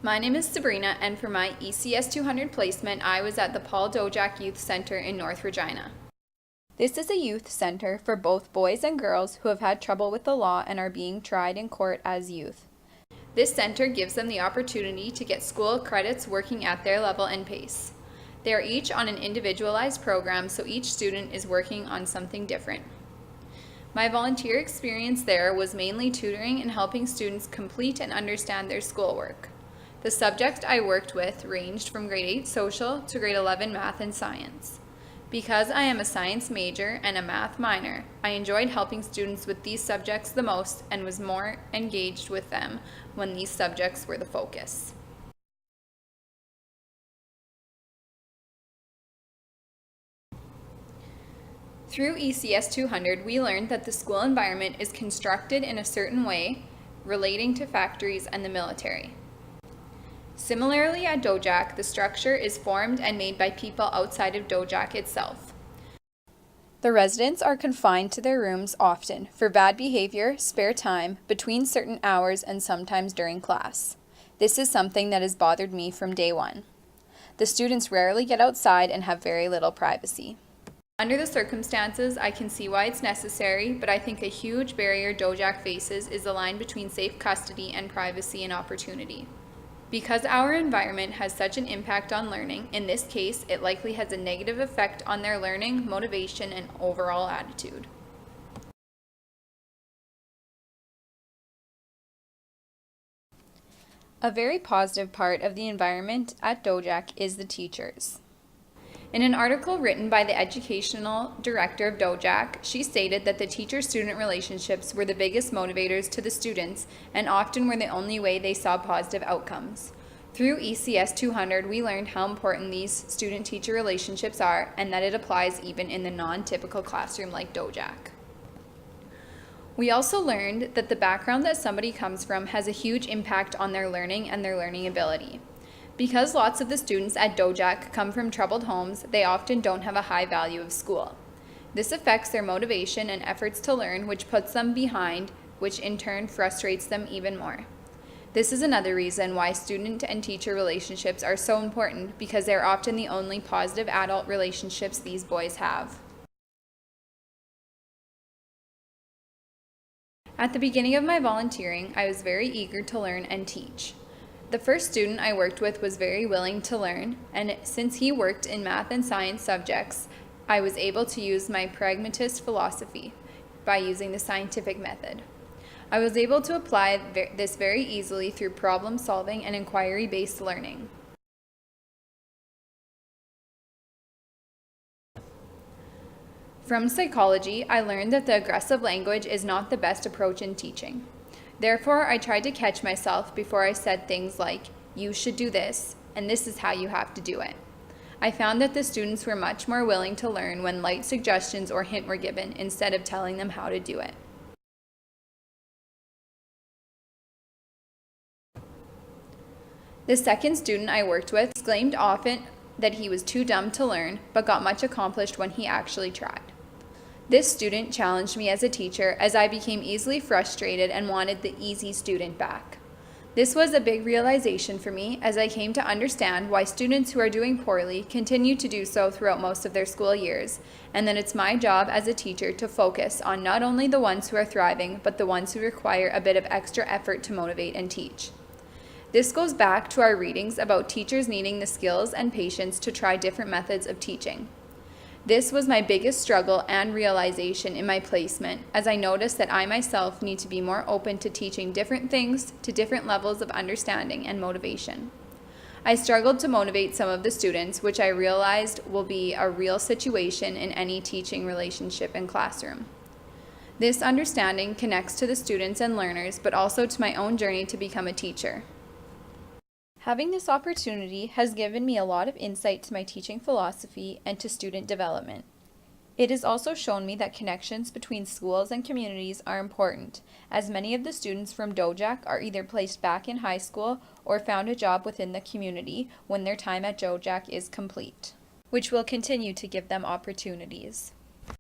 My name is Sabrina, and for my ECS 200 placement, I was at the Paul Dojak Youth Center in North Regina. This is a youth center for both boys and girls who have had trouble with the law and are being tried in court as youth. This center gives them the opportunity to get school credits working at their level and pace. They are each on an individualized program, so each student is working on something different. My volunteer experience there was mainly tutoring and helping students complete and understand their schoolwork. The subjects I worked with ranged from grade 8 social to grade 11 math and science. Because I am a science major and a math minor, I enjoyed helping students with these subjects the most and was more engaged with them when these subjects were the focus. Through ECS 200, we learned that the school environment is constructed in a certain way relating to factories and the military. Similarly, at Dojak, the structure is formed and made by people outside of Dojak itself. The residents are confined to their rooms often for bad behavior, spare time, between certain hours, and sometimes during class. This is something that has bothered me from day one. The students rarely get outside and have very little privacy. Under the circumstances, I can see why it's necessary, but I think a huge barrier Dojak faces is the line between safe custody and privacy and opportunity. Because our environment has such an impact on learning, in this case, it likely has a negative effect on their learning, motivation, and overall attitude. A very positive part of the environment at Dojak is the teachers. In an article written by the educational director of Dojak, she stated that the teacher-student relationships were the biggest motivators to the students and often were the only way they saw positive outcomes. Through ECS 200, we learned how important these student-teacher relationships are and that it applies even in the non-typical classroom like Dojak. We also learned that the background that somebody comes from has a huge impact on their learning and their learning ability. Because lots of the students at Dojak come from troubled homes, they often don't have a high value of school. This affects their motivation and efforts to learn, which puts them behind, which in turn frustrates them even more. This is another reason why student and teacher relationships are so important, because they're often the only positive adult relationships these boys have. At the beginning of my volunteering, I was very eager to learn and teach. The first student I worked with was very willing to learn, and since he worked in math and science subjects, I was able to use my pragmatist philosophy by using the scientific method. I was able to apply this very easily through problem solving and inquiry-based learning. From psychology, I learned that the aggressive language is not the best approach in teaching. Therefore, I tried to catch myself before I said things like, "You should do this," and "This is how you have to do it." I found that the students were much more willing to learn when light suggestions or hint were given instead of telling them how to do it. The second student I worked with exclaimed often that he was too dumb to learn, but got much accomplished when he actually tried. This student challenged me as a teacher, as I became easily frustrated and wanted the easy student back. This was a big realization for me, as I came to understand why students who are doing poorly continue to do so throughout most of their school years, and that it's my job as a teacher to focus on not only the ones who are thriving, but the ones who require a bit of extra effort to motivate and teach. This goes back to our readings about teachers needing the skills and patience to try different methods of teaching. This was my biggest struggle and realization in my placement, as I noticed that I myself need to be more open to teaching different things to different levels of understanding and motivation. I struggled to motivate some of the students, which I realized will be a real situation in any teaching relationship and classroom. This understanding connects to the students and learners, but also to my own journey to become a teacher. Having this opportunity has given me a lot of insight to my teaching philosophy and to student development. It has also shown me that connections between schools and communities are important, as many of the students from Dojak are either placed back in high school or found a job within the community when their time at Dojak is complete, which will continue to give them opportunities.